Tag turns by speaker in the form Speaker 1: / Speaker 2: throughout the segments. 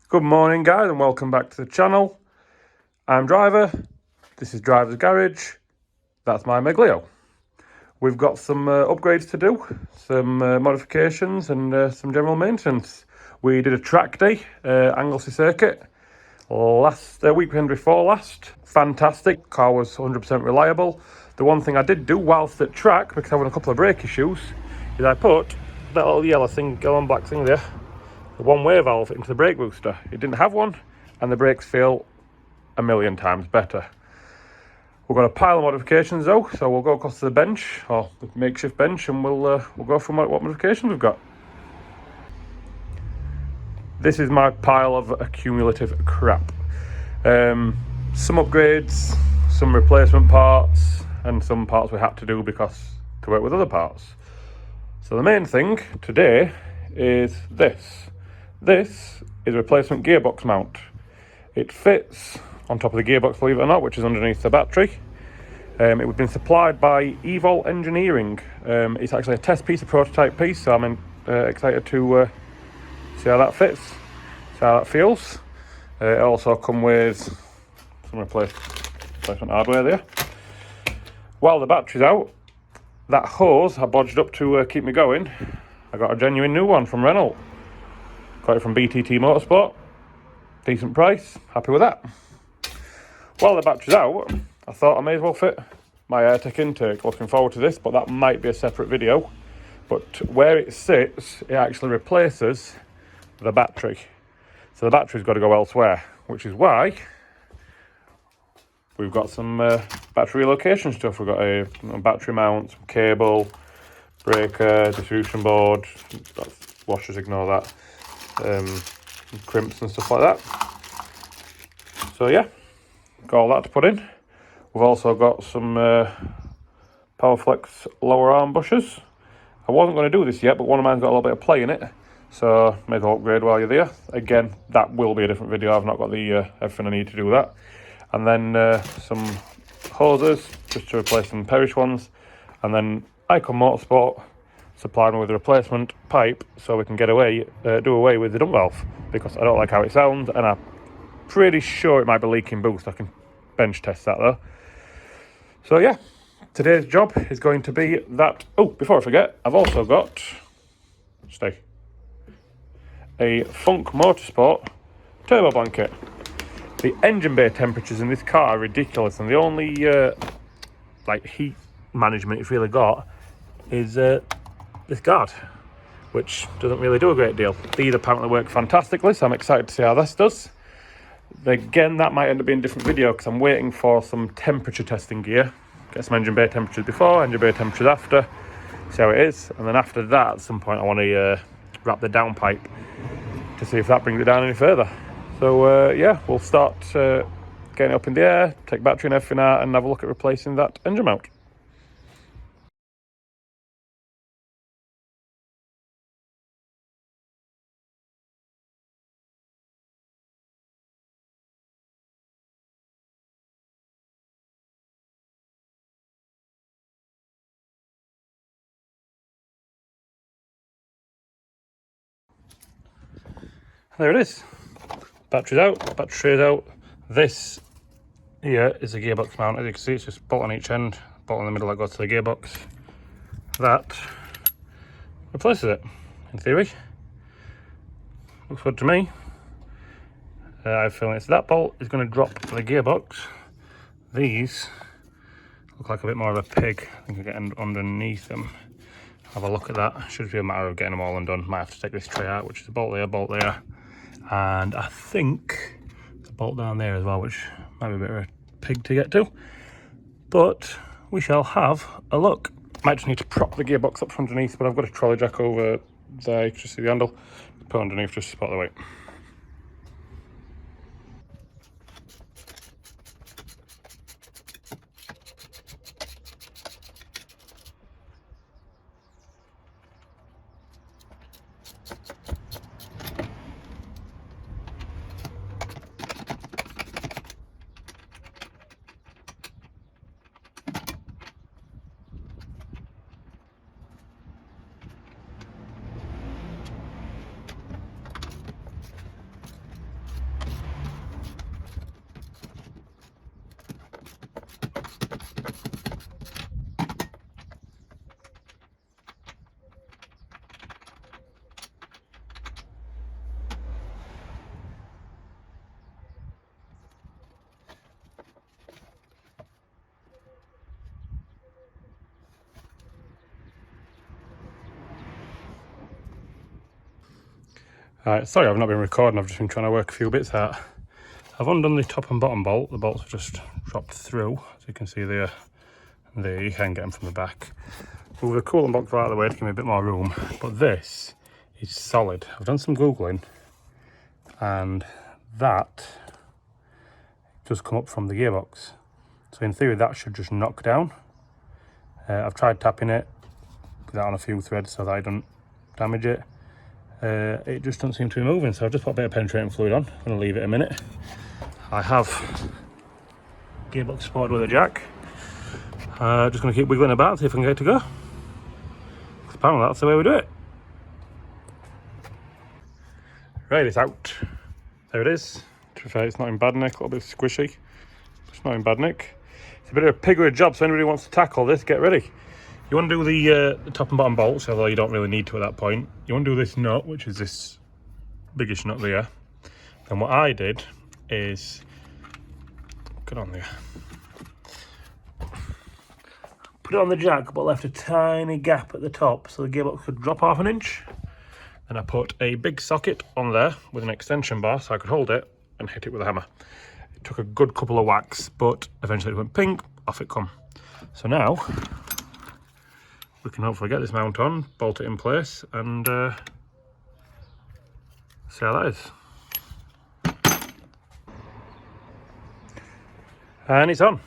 Speaker 1: Good morning, guys, and welcome back to the channel. I'm Driver. This is Driver's Garage. That's my Clio. We've got some upgrades to do, some modifications and some general maintenance. We did a track day, Anglesey Circuit, last weekend before last. Fantastic. Car was 100% reliable. The one thing I did do whilst at track, because I had a couple of brake issues, is I put that little yellow thing, yellow black thing there, the one-way valve into the brake booster. It didn't have one, and the brakes feel a million times better. We've got a pile of modifications though, so we'll go across to the bench, or the makeshift bench, and we'll go through what modifications we've got. This is my pile of accumulative crap. Some upgrades, some replacement parts, and some parts we had to do because to work with other parts. So the main thing today is this. This is a replacement gearbox mount. It fits on top of the gearbox, believe it or not, which is underneath the battery. It was been supplied by Evol Engineering. It's actually a test piece, a prototype piece, so I'm excited to see how that fits, see how that feels. It also comes with some replacement hardware there. While the battery's out, that hose I bodged up to keep me going, I got a genuine new one from Renault. Got it from BTT Motorsport. Decent price, happy with that. While the battery's out, I thought I may as well fit my AirTech intake. Looking forward to this, but that might be a separate video. But where it sits, it actually replaces the battery. So the battery's got to go elsewhere, which is why we've got some battery relocation stuff. We've got a battery mount, some cable, breaker, distribution board, washers, ignore that, crimps and stuff like that. So yeah, got all that to put in. We've also got some Powerflex lower arm bushers. I wasn't going to do this yet, but one of mine's got a little bit of play in it, so may as well upgrade while you're there. Again, that will be a different video. I've not got the everything I need to do that. And then some hoses, just to replace some perish ones. And then Icon Motorsport supplied me with a replacement pipe so we can do away with the dump valve, because I don't like how it sounds, and I'm pretty sure it might be leaking boost. I can bench test that though. So yeah, today's job is going to be that. Oh, before I forget, I've also got a Funk Motorsport turbo blanket. The engine bay temperatures in this car are ridiculous, and the only heat management it's really got is this guard, which doesn't really do a great deal. These apparently work fantastically, so I'm excited to see how this does. Again, that might end up being a different video because I'm waiting for some temperature testing gear. Get some engine bay temperatures before, engine bay temperatures after, see how it is. And then after that, at some point, I want to wrap the downpipe to see if that brings it down any further. So yeah, we'll start getting it up in the air, take battery and everything out, and have a look at replacing that engine mount. There it is. Battery's out, battery tray's out. This here is a gearbox mount. As you can see, it's just bolt on each end, bolt in the middle that goes to the gearbox. That replaces it, in theory. Looks good to me. I have a feeling it's that bolt is going to drop the gearbox. These look like a bit more of a pig. I think I get underneath them. Have a look at that. Should be a matter of getting them all undone. Might have to take this tray out, which is a bolt there. And I think the bolt down there as well, which might be a bit of a pig to get to. But we shall have a look. Might just need to prop the gearbox up from underneath, but I've got a trolley jack over there. You can just see the handle. Put it underneath just to spot the weight. Right, sorry I've not been recording, I've just been trying to work a few bits out. I've undone the top and bottom bolt, the bolts have just dropped through, as you can see there you can get them from the back. Move the coolant box out of the way to give me a bit more room, but this is solid. I've done some Googling and that does come up from the gearbox. So in theory that should just knock down. I've tried tapping it, put that on a few threads so that I don't damage it. It just doesn't seem to be moving, so I've just put a bit of penetrating fluid on. I'm going to leave it a minute. I have gearbox supported with a jack. Just going to keep wiggling about, see if I can get it to go. Apparently that's the way we do it. Right, it's out. There it is. To be fair, it's not in bad nick, a little bit squishy. It's not in bad nick. It's a bit of a pig of a job, so anybody who wants to tackle this, get ready. You want to do the top and bottom bolts, although you don't really need to at that point. You want to do this nut, which is this biggish nut there. And what I did is, get on there. Put it on the jack, but left a tiny gap at the top so the gearbox could drop half an inch. Then I put a big socket on there with an extension bar so I could hold it and hit it with a hammer. It took a good couple of whacks, but eventually it went ping, off it come. So now we can hopefully get this mount on, bolt it in place, and see how that is. And it's on.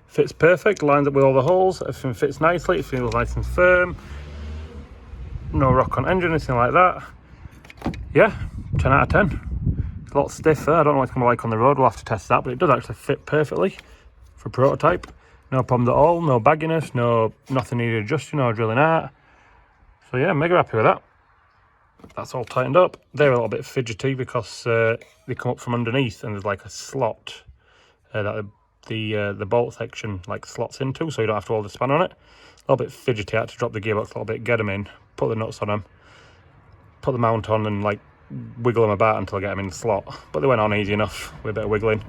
Speaker 1: Fits perfect, lines up with all the holes, everything fits nicely, it feels nice and firm. No rock on engine, anything like that. Yeah, 10 out of 10. It's a lot stiffer, I don't know what it's going to be like on the road, we'll have to test that, but it does actually fit perfectly for prototype. No problems at all, no bagginess, nothing needed adjusting or drilling out. So yeah, mega happy with that. That's all tightened up. They're a little bit fidgety because they come up from underneath and there's like a slot that the bolt section like slots into, so you don't have to hold the span on it. A little bit fidgety, I had to drop the gearbox a little bit, get them in, put the nuts on them, put the mount on and like wiggle them about until I get them in the slot. But they went on easy enough with a bit of wiggling.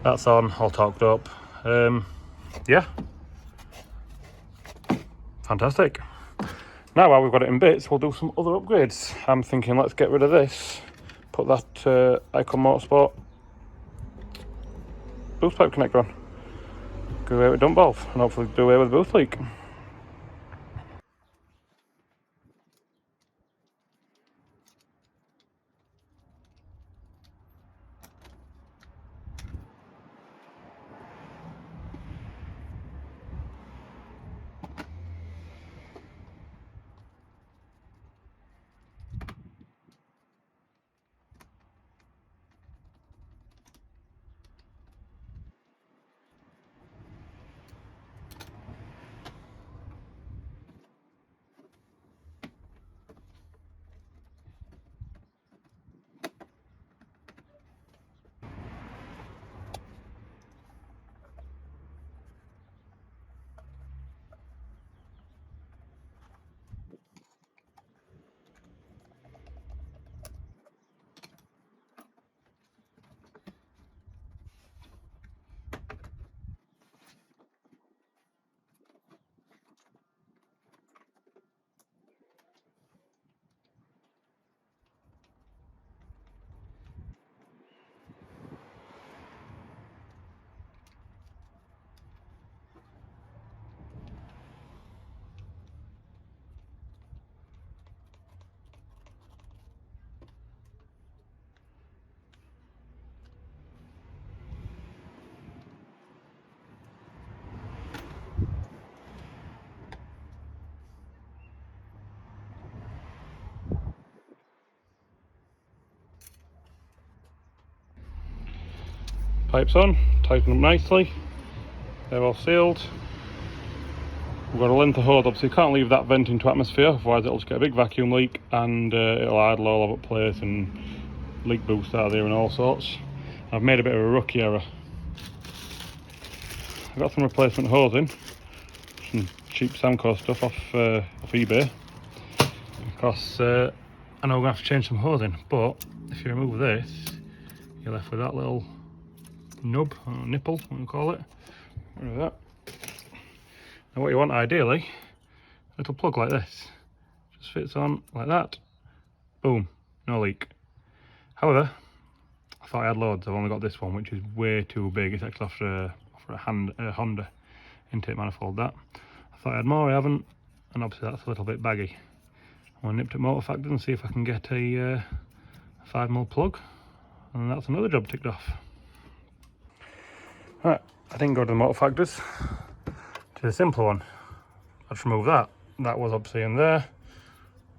Speaker 1: That's on, all torqued up. Yeah, fantastic. Now while we've got it in bits, we'll do some other upgrades. I'm thinking let's get rid of this, put that Icon Motorsport boost pipe connector on, go away with dump valve, and hopefully do away with the boost leak. Pipes on, tighten them nicely, they're all sealed. We've got a length of hose up, so you can't leave that vent into atmosphere, otherwise it'll just get a big vacuum leak and it'll idle all over the place and leak boost out of there and all sorts. I've made a bit of a rookie error. I've got some replacement hosing, some cheap Samco stuff off eBay, because I know we're going to have to change some hosing, but if you remove this, you're left with that little nub, or nipple, what you call it. Rid of that. Now what you want ideally, a little plug like this. Just fits on like that. Boom. no leak. However, I thought I had loads. I've only got this one, which is way too big. It's actually after a Honda intake manifold. That I thought I had more. I haven't, and obviously that's a little bit baggy. I'm gonna nip to Motor Factors and see if I can get a 5mm plug, and that's another job ticked off. Right, I didn't go to the Motor Factors. To the simpler one. I just remove that. That was obviously in there.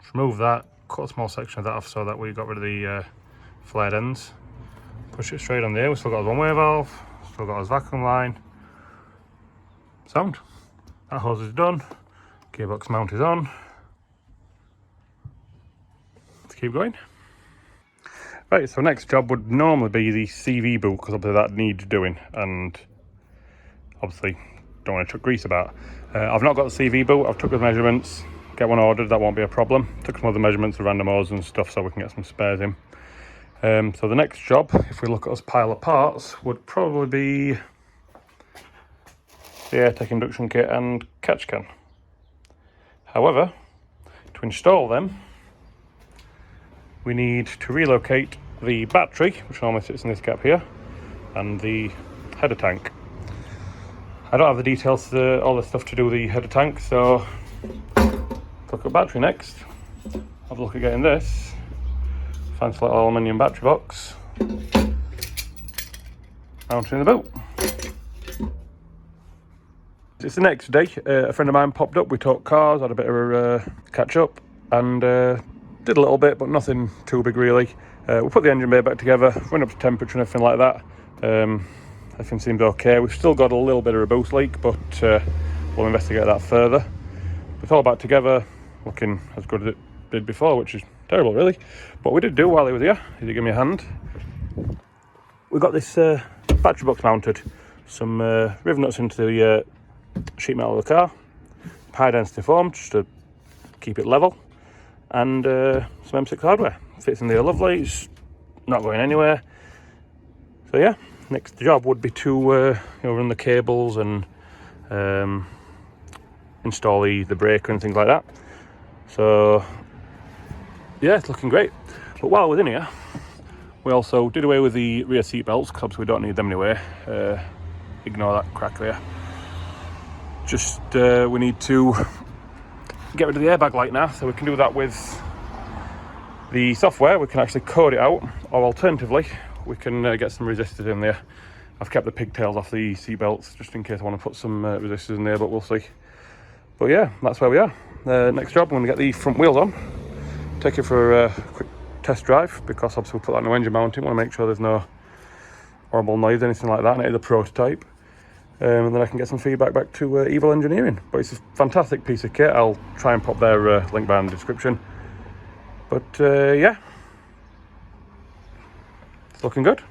Speaker 1: Just remove that. Cut a small section of that off so that we got rid of the flared ends. Push it straight on there. We still got his one-way valve. Still got his vacuum line. Sound. That hose is done. Gearbox mount is on. Let's keep going. Right, so next job would normally be the CV boot, because obviously that needs doing, and obviously don't want to chuck grease about. I've not got the CV boot. I've took the measurements, get one ordered, that won't be a problem. Took some other measurements of random hoses and stuff so we can get some spares in. So the next job, if we look at this pile of parts, would probably be the AirTech induction kit and catch can. However, to install them, we need to relocate the battery, which normally sits in this gap here, and the header tank. I don't have the details to all the stuff to do the header tank, so look at battery next. Have a look at getting this fancy little aluminium battery box mounted in the boot. It's the next day. A friend of mine popped up. We talked cars, had a bit of a catch up, and did a little bit, but nothing too big really. We put the engine bay back together, went up to temperature and everything like that. Everything seemed okay. We've still got a little bit of a boost leak, but we'll investigate that further. It's all back together, looking as good as it did before, which is terrible really. But we did do while he was here, he did give me a hand. We got this battery box mounted, some rivet nuts into the sheet metal of the car, high density foam just to keep it level, and some M6 hardware. Fits in there lovely, it's not going anywhere. So yeah, next job would be to run the cables and install the breaker and things like that. So yeah, it's looking great. But while I was in here, we also did away with the rear seat belts, because we don't need them anyway. Ignore that crack there. Just we need to get rid of the airbag light now, so we can do that with the software. We can actually code it out, or alternatively we can get some resistors in there. I've kept the pigtails off the seat belts just in case I want to put some resistors in there, but we'll see. But yeah, that's where we are. Next job, I'm going to get the front wheels on, take it for a quick test drive, because obviously we'll put that new engine mounting. Want to make sure there's no horrible noise, anything like that, and it is a prototype. And then I can get some feedback back to Evol Engineering. But it's a fantastic piece of kit. I'll try and pop their link down in the description. But yeah, it's looking good.